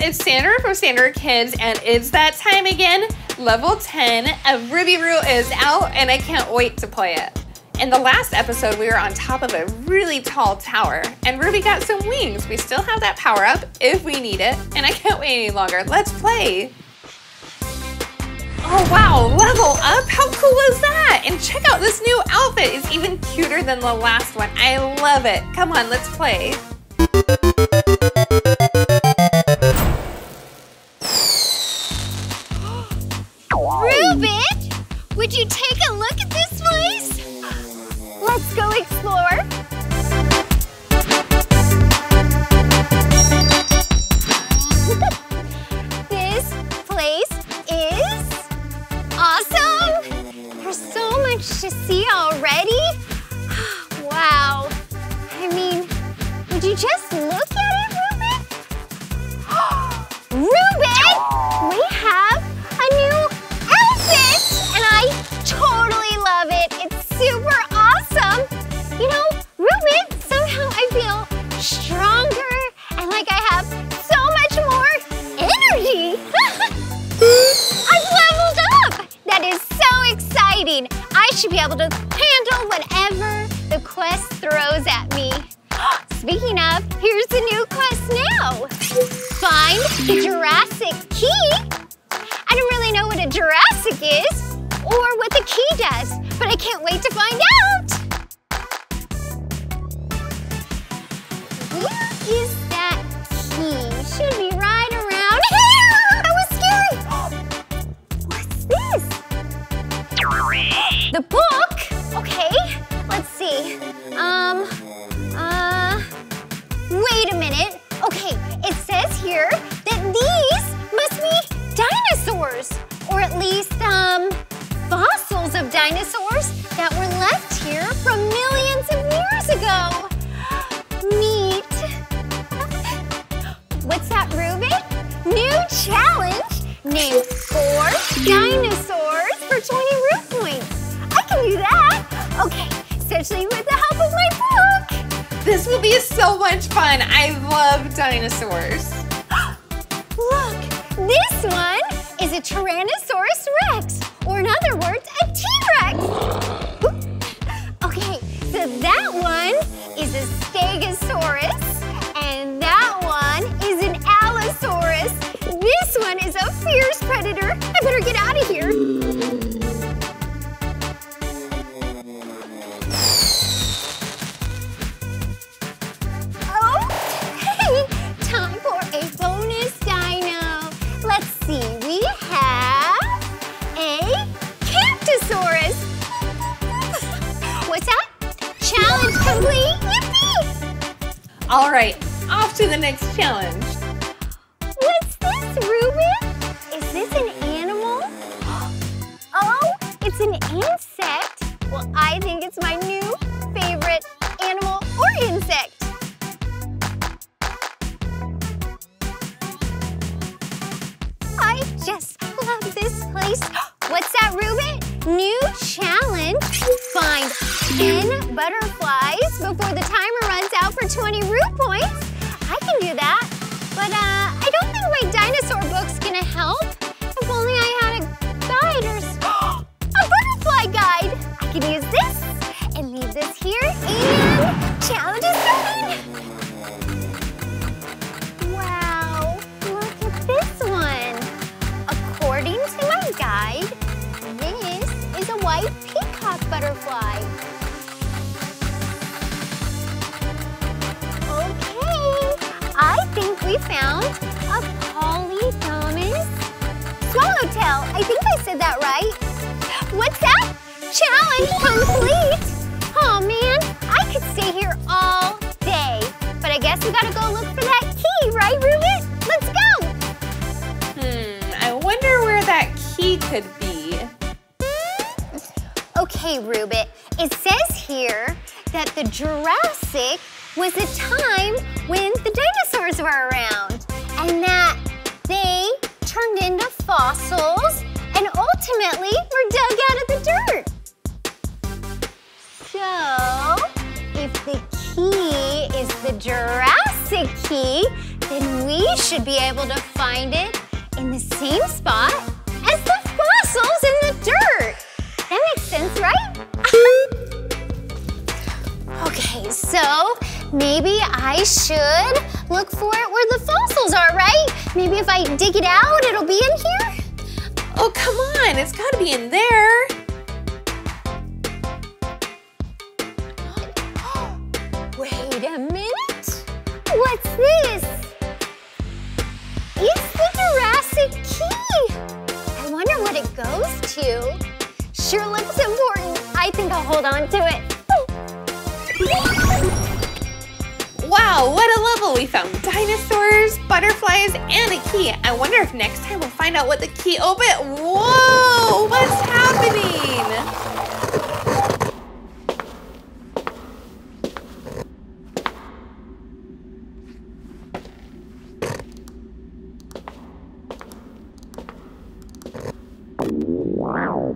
it's Sandaroo from Sandaroo Kids, and it's that time again. Level 10 of Ruby Roo is out, and I can't wait to play it. In the last episode, we were on top of a really tall tower, and Ruby got some wings. We still have that power up if we need it, and I can't wait any longer. Let's play. Oh wow, level up? How cool is that? And check out this new outfit. It's even cuter than the last one. I love it. Come on, let's play. Rubit, would you take a look at this place? Let's go explore. This place is awesome. There's so much to see already. Wow. I mean, would you just look at it, Rubit? Rubit, we have a new outfit, and I totally love it. It's super awesome. You know, Rubit, somehow I feel stronger and like I have so much more energy. I've leveled up. That is so exciting. I should be able to handle whatever the quest throws at me. Speaking of, here's the new quest now. Find the Jurassic Key. I don't really know what a Jurassic is or what the key does, but I can't wait to find out. Where is that key? Should be right around here. That was scary. What's this? The book? Okay, let's see. Wait a minute. Okay, it says here that these must be dinosaurs, or at least, fossils of dinosaurs that were left here from millions of years ago. Neat. What's that, Rubit? New challenge named 4 dinosaurs for 20 root points. I can do that. Okay, especially with the help of my book. This will be so much fun. I love dinosaurs. Look, this one is a Tyrannosaurus Rex, or in other words, a T-Rex. Okay, so that one is a Stegosaurus, and that one is an Allosaurus. This one is a fierce predator. I better get out of here. Okay, time for a bonus dino. Let's see, we have a Camptosaurus. What's that? Challenge complete, yippee! All right, off to the next challenge. What's this, Rubit? Is this an animal? Oh, it's an insect. Well, I think it's my new favorite animal or insect. I just love this place. What's that, Rubit? New challenge. Find 10 butterflies before the timer runs out for 20 root points. I can do that. But I don't think my dinosaur book's gonna help. If only I had a guide or a butterfly guide. I can use this and leave this here, and challenge is started. Wow, look at this one. According to my guide, this is a white peacock butterfly. Okay, I think we found a polygamous swallowtail. I think I said that right. What's that? Challenge complete. Oh man, I could stay here all day. But I guess we gotta go look for that key, right, Rubit? Let's go. I wonder where that key could be. Okay, Rubit, it says here that the Jurassic was a time when the dinosaurs were around, and that they turned into fossils and ultimately were dug out of the dirt. So, if the key is the Jurassic Key, then we should be able to find it in the same spot as the fossils in the dirt. That makes sense, right? Okay, so maybe I should look for it where the fossils are, right? Maybe if I dig it out, it'll be in here? Oh, come on, it's gotta be in there. Wait a minute. What's this? It's the Jurassic Key. I wonder what it goes to. Sure looks important. I think I'll hold on to it. Wow, what a level! We found dinosaurs, butterflies, and a key. I wonder if next time we'll find out what the key opens. Whoa, what's happening? Wow.